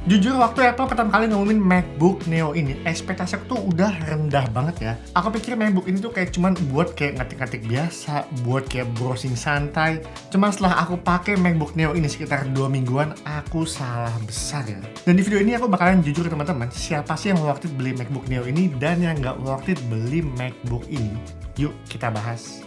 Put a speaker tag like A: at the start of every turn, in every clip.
A: Jujur waktu Apple pertama kali ngumumin MacBook Neo ini, ekspektasi aku tuh udah rendah banget ya. Aku pikir MacBook ini tuh kayak cuman buat kayak ngetik-ngetik biasa, buat kayak browsing santai. Cuma setelah aku pakai MacBook Neo ini sekitar 2 mingguan, aku salah besar ya. Dan di video ini aku bakalan jujur ke teman-teman, siapa sih yang worth it beli MacBook Neo ini dan yang nggak worth it beli MacBook ini. Yuk kita bahas.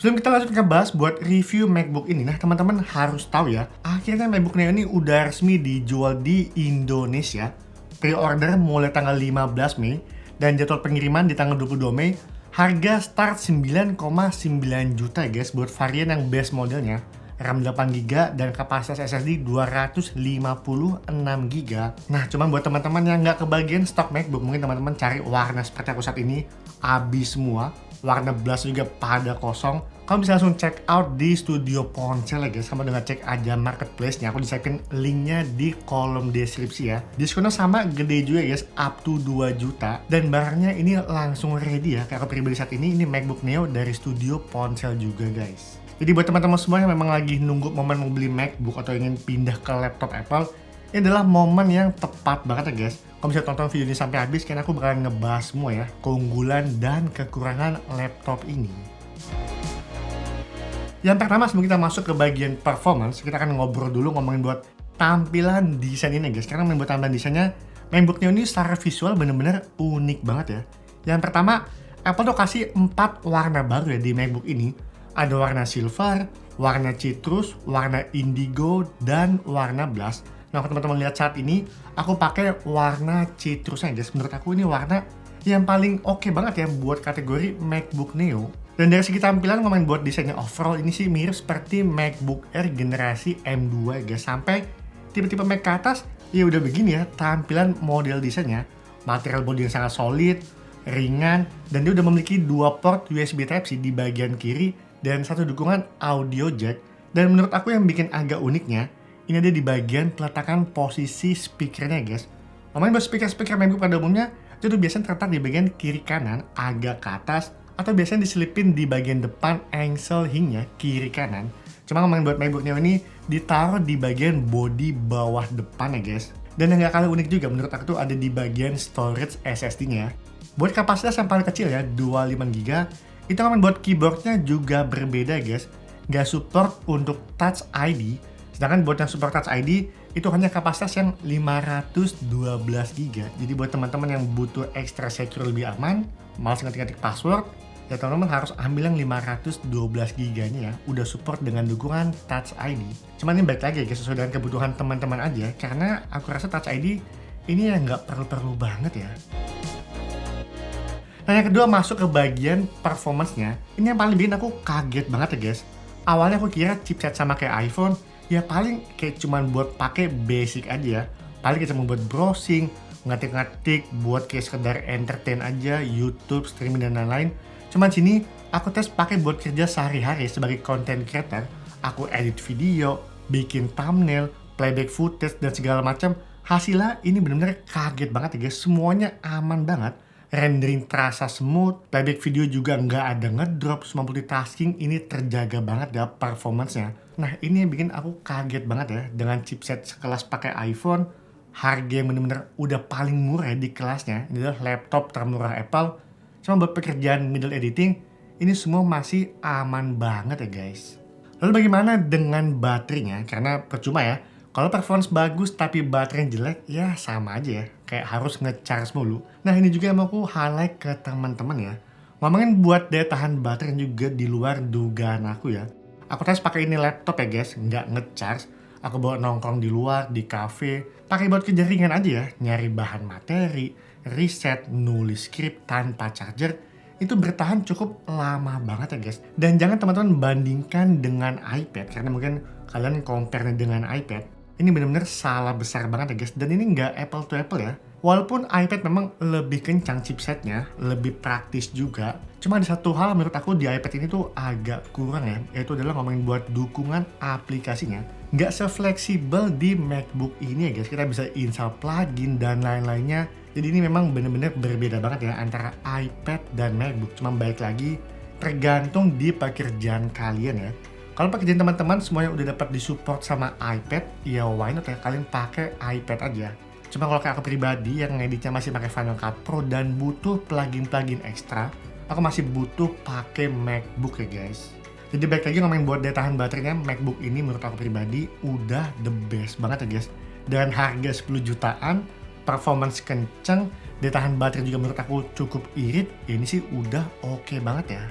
A: Sebelum kita lanjut ngebahas buat review MacBook ini, nah teman-teman harus tahu ya, akhirnya MacBook Neo ini udah resmi dijual di Indonesia. Pre-order mulai tanggal 15 Mei dan jadwal pengiriman di tanggal 22 Mei. Harga start 9,9 juta guys buat varian yang base modelnya. RAM 8GB dan kapasitas SSD 256GB. Nah, cuman buat teman-teman yang nggak kebagian stok MacBook, mungkin teman-teman cari warna seperti aku saat ini, habis semua. Warna blast juga pada kosong. Kamu bisa langsung check out di Studio Ponsel ya guys. Kamu dengan cek aja marketplace-nya. Aku disiapin linknya di kolom deskripsi ya. Diskonnya sama gede juga guys, up to 2 juta. Dan barangnya ini langsung ready ya. Kayak aku pribadi saat ini MacBook Neo dari Studio Ponsel juga guys. Jadi buat teman-teman semua yang memang lagi nunggu momen mau beli MacBook atau ingin pindah ke laptop Apple, ini adalah momen yang tepat banget ya guys. Kalau bisa tonton video ini sampai habis, karena aku bakalan ngebahas semua ya, keunggulan dan kekurangan laptop ini. Yang pertama sebelum kita masuk ke bagian performance, kita akan ngobrol dulu ngomongin buat tampilan desain ini guys. Karena membuat tampilan desainnya, MacBook Neo ini secara visual bener-bener unik banget ya. Yang pertama, Apple tuh kasih 4 warna baru ya di MacBook ini. Ada warna silver, warna citrus, warna indigo, dan warna blast. Nah, kalau teman-teman lihat saat ini, aku pakai warna citrusnya guys. Menurut aku ini warna yang paling oke banget ya buat kategori MacBook Neo. Dan dari segi tampilan ngomongin buat desainnya overall ini sih mirip seperti MacBook Air generasi M2 guys. Sampai tipe-tipe Mac ke atas, ya udah begini ya tampilan model desainnya. Material body yang sangat solid, ringan, dan dia udah memiliki 2 port USB Type-C di bagian kiri dan 1 dukungan audio jack. Dan menurut aku yang bikin agak uniknya, ini ada di bagian peletakan posisi speakernya guys. Ngomongin buat speaker MacBook pada umumnya, itu tuh biasanya terletak di bagian kiri kanan, agak ke atas, atau biasanya diselipin di bagian depan engsel hingga kiri kanan. Cuma ngomongin buat MacBook Neo ini, ditaruh di bagian bodi bawah depan ya guys. Dan yang gak kalah unik juga menurut aku tuh ada di bagian storage SSD-nya. Buat kapasitas yang paling kecil ya, 25GB, itu ngomongin buat keyboardnya juga berbeda guys. Gak support untuk Touch ID. Sedangkan buat yang support Touch ID, itu hanya kapasitas yang 512GB. Jadi buat teman-teman yang butuh extra secure lebih aman, malas ngetik-ngetik password, ya teman-teman harus ambil yang 512GB-nya ya. Udah support dengan dukungan Touch ID. Cuman ini baik lagi ya, sesuai dengan kebutuhan teman-teman aja. Karena aku rasa Touch ID ini ya nggak perlu-perlu banget ya. Nah yang kedua masuk ke bagian performance-nya. Ini yang paling bikin aku kaget banget ya guys. Awalnya aku kira chipset sama kayak iPhone, ya paling kayak cuman buat pakai basic aja ya. Paling kita mau buat browsing, ngetik-ngetik, buat kayak sekedar entertain aja, YouTube, streaming dan lain-lain. Cuman sini aku tes pakai buat kerja sehari-hari sebagai content creator. Aku edit video, bikin thumbnail, playback footage dan segala macam. Hasilnya ini benar-benar kaget banget ya guys. Semuanya aman banget. Rendering terasa smooth, playback video juga nggak ada ngedrop, semua multitasking ini terjaga banget ya performance-nya. Nah ini yang bikin aku kaget banget ya dengan chipset sekelas pakai iPhone, harga yang bener-bener udah paling murah di kelasnya. Ini adalah laptop termurah Apple. Cuma buat pekerjaan middle editing, ini semua masih aman banget ya guys. Lalu bagaimana dengan baterainya? Karena percuma ya, kalau performance bagus tapi baterainya jelek, ya sama aja ya. Kayak harus nge-charge mulu. Nah ini juga yang mau aku highlight ke teman-teman ya. Ngomongin buat daya tahan baterai juga di luar dugaan aku ya. Aku tes pakai ini laptop ya guys, nggak nge-charge. Aku bawa nongkrong di luar, di cafe. Pakai buat kerja ringan aja ya. Nyari bahan materi, riset, nulis skrip tanpa charger. Itu bertahan cukup lama banget ya guys. Dan jangan teman-teman bandingkan dengan iPad. Karena mungkin kalian compare dengan iPad. Ini benar-benar salah besar banget ya guys. Dan ini nggak apple to apple ya. Walaupun iPad memang lebih kencang chipsetnya, lebih praktis juga. Cuma ada satu hal menurut aku di iPad ini tuh agak kurang ya. Yaitu adalah ngomongin buat dukungan aplikasinya. Nggak se-fleksibel di MacBook ini ya guys. Kita bisa install plugin dan lain-lainnya. Jadi ini memang benar-benar berbeda banget ya antara iPad dan MacBook. Cuma baik lagi, tergantung di pekerjaan kalian ya. Kalau pekerjaan teman-teman semuanya udah dapat disupport sama iPad, ya why not ya kalian pakai iPad aja. Cuma kalau kayak aku pribadi yang ngeditnya masih pakai Final Cut Pro dan butuh plugin-plugin ekstra, aku masih butuh pakai MacBook ya guys. Jadi baik lagi ngomongin buat daya tahan baterainya, MacBook ini menurut aku pribadi udah the best banget ya guys. Dengan harga 10 jutaan, performance kenceng, daya tahan baterai juga menurut aku cukup irit, ini sih udah oke banget ya.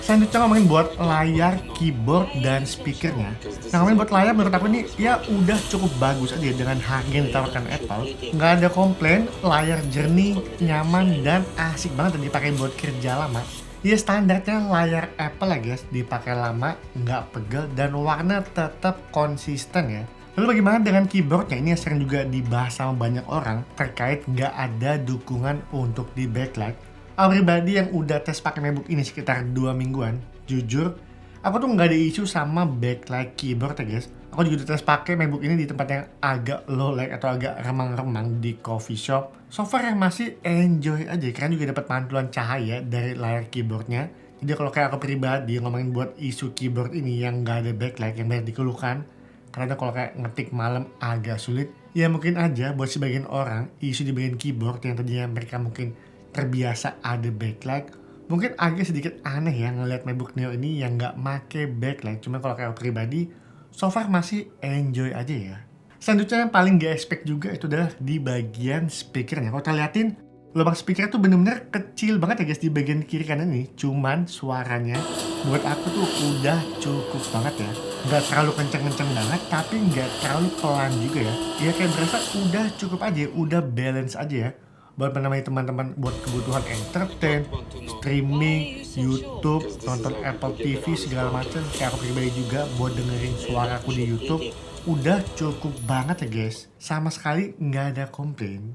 A: Selanjutnya ngomongin buat layar, keyboard, dan speakernya. Nah ngomongin buat layar menurut aku ini ya udah cukup bagus aja dengan harga yang ditawarkan Apple. Nggak ada komplain, layar jernih, nyaman, dan asik banget dipakai buat kerja lama. Ya standarnya layar Apple ya guys, dipakai lama, nggak pegel, dan warna tetap konsisten ya. Lalu bagaimana dengan keyboardnya? Ini yang sering juga dibahas sama banyak orang terkait nggak ada dukungan untuk di backlight. Aku pribadi yang udah tes pakai MacBook ini sekitar 2 mingguan, jujur, aku tuh nggak ada isu sama backlight keyboard ya guys. Aku juga udah tes pakai MacBook ini di tempat yang agak low light atau agak remang-remang di coffee shop. So far yang masih enjoy aja, karena juga dapat pantulan cahaya dari layar keyboardnya. Jadi kalau kayak aku pribadi ngomongin buat isu keyboard ini yang nggak ada backlight yang banyak dikeluhkan, karena kalau kayak ngetik malam agak sulit, ya mungkin aja buat sebagian orang isu di bagian keyboard yang tadinya mereka mungkin terbiasa ada backlight, mungkin agak sedikit aneh ya ngeliat MacBook Neo ini yang nggak make backlight. Cuma kalau kayak aku pribadi, so far masih enjoy aja ya. Selanjutnya yang paling gak expect juga itu adalah di bagian speakernya. Kalau kita liatin, lubang speaker tuh bener-bener kecil banget ya guys di bagian kiri kanan ini. Cuman suaranya buat aku tuh udah cukup banget ya. Nggak terlalu kenceng-kenceng banget, tapi nggak terlalu pelan juga ya. Ya kayak berasa udah cukup aja, udah balance aja ya. Buat menemani teman-teman buat kebutuhan entertain, streaming, YouTube, nonton Apple TV segala macam. Kayak aku pribadi juga buat dengerin suaraku di YouTube udah cukup banget ya guys. Sama sekali nggak ada komplain.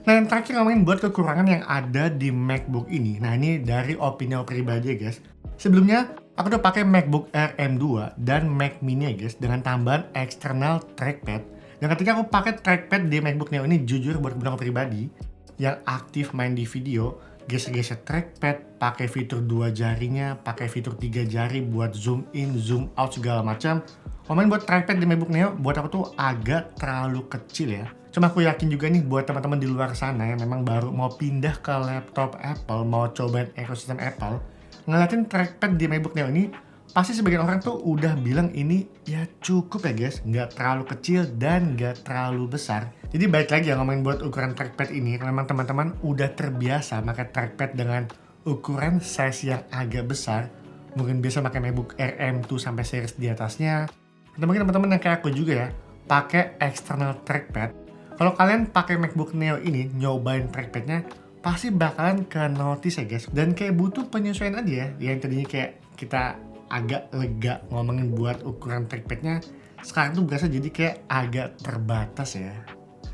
A: Nah yang terakhir ngomongin buat kekurangan yang ada di MacBook ini. Nah ini dari opini aku pribadi ya guys. Sebelumnya aku udah pakai MacBook Air M2 dan Mac Mini ya guys dengan tambahan external trackpad. Dan ketika aku pakai trackpad di MacBook Neo ini, jujur buat aku pribadi yang aktif main di video, geser-geser trackpad, pakai fitur 2 jarinya, pakai fitur 3 jari buat zoom in, zoom out segala macam. Ngomongin buat trackpad di MacBook Neo, buat aku tuh agak terlalu kecil ya. Cuma aku yakin juga nih buat teman-teman di luar sana yang memang baru mau pindah ke laptop Apple, mau cobain ekosistem Apple, ngeliatin trackpad di MacBook Neo ini, pasti sebagian orang tuh udah bilang ini ya cukup ya guys, nggak terlalu kecil dan nggak terlalu besar. Jadi baik lagi ya ngomongin buat ukuran trackpad ini, karena memang teman-teman udah terbiasa pakai trackpad dengan ukuran size yang agak besar. Mungkin biasa pakai MacBook Air M2 sampai series di atasnya. Atau mungkin teman-teman yang kayak aku juga ya, pakai external trackpad. Kalau kalian pakai MacBook Neo ini, nyobain trackpadnya, pasti bakalan ke notice ya guys. Dan kayak butuh penyesuaian aja ya, yang tadinya kayak kita agak lega ngomongin buat ukuran trackpadnya, sekarang tuh berasa jadi kayak agak terbatas ya.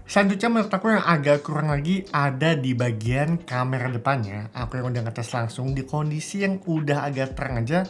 A: Selanjutnya menurut aku yang agak kurang lagi ada di bagian kamera depannya. Aku yang udah ngetes langsung di kondisi yang udah agak terang aja,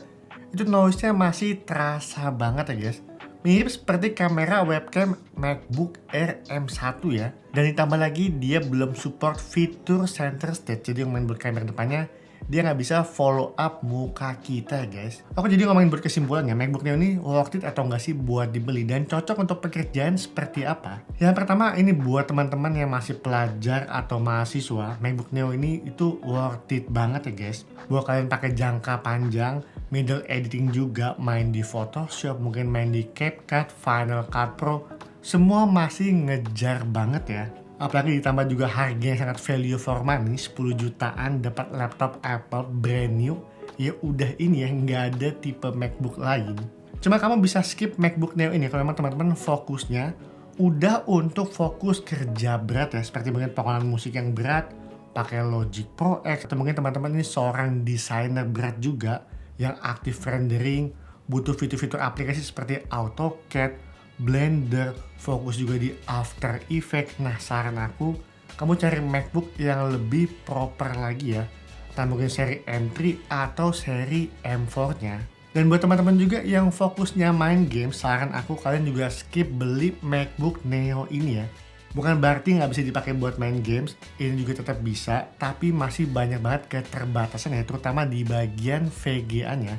A: itu noise-nya masih terasa banget ya guys. Mirip seperti kamera webcam MacBook Air M1 ya. Dan ditambah lagi dia belum support fitur center stage, jadi yang main buat kamera depannya dia nggak bisa follow up muka kita guys. Aku jadi ngomongin buat kesimpulannya, MacBook Neo ini worth it atau nggak sih buat dibeli dan cocok untuk pekerjaan seperti apa? Yang pertama ini buat teman-teman yang masih pelajar atau mahasiswa, MacBook Neo ini itu worth it banget ya guys. Buat kalian pakai jangka panjang, middle editing juga, main di Photoshop, mungkin main di CapCut, Final Cut Pro, semua masih ngejar banget ya. Apalagi ditambah juga harga yang sangat value for money, 10 jutaan dapat laptop Apple brand new. Ya udah ini ya, nggak ada tipe MacBook lain. Cuma kamu bisa skip MacBook Neo ini kalau memang teman-teman fokusnya udah untuk fokus kerja berat ya, seperti mungkin pengolahan musik yang berat, pakai Logic Pro X, atau mungkin teman-teman ini seorang desainer berat juga yang aktif rendering, butuh fitur-fitur aplikasi seperti AutoCAD, Blender, fokus juga di After Effects. Nah saran aku, kamu cari MacBook yang lebih proper lagi ya. Entah mungkin seri M3 atau seri M4 nya. Dan buat teman-teman juga yang fokusnya main game, saran aku kalian juga skip beli MacBook Neo ini ya. Bukan berarti nggak bisa dipakai buat main games, ini juga tetap bisa, tapi masih banyak banget keterbatasan ya, terutama di bagian VGA-nya.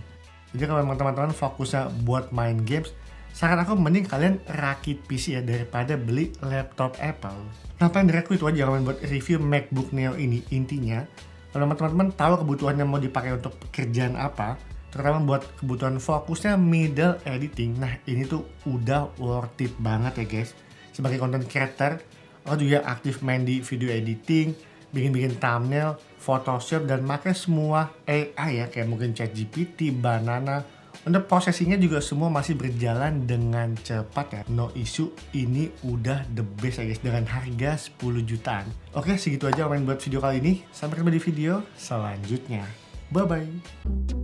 A: Jadi kalau memang teman-teman fokusnya buat main games, saran aku mending kalian rakit PC ya daripada beli laptop Apple. Kenapa yang dari aku itu aja kalau buat review MacBook Neo ini, intinya kalau teman-teman tahu kebutuhannya mau dipakai untuk pekerjaan apa, terutama buat kebutuhan fokusnya middle editing, nah ini tuh udah worth it banget ya guys. Sebagai content creator, aku juga aktif main di video editing, bikin-bikin thumbnail, Photoshop, dan pakai semua AI ya, kayak mungkin ChatGPT, Banana. Untuk processingnya juga semua masih berjalan dengan cepat ya, no issue. Ini udah the best ya guys, dengan harga 10 jutaan. Oke, segitu aja main buat video kali ini. Sampai ketemu di video selanjutnya. Bye-bye.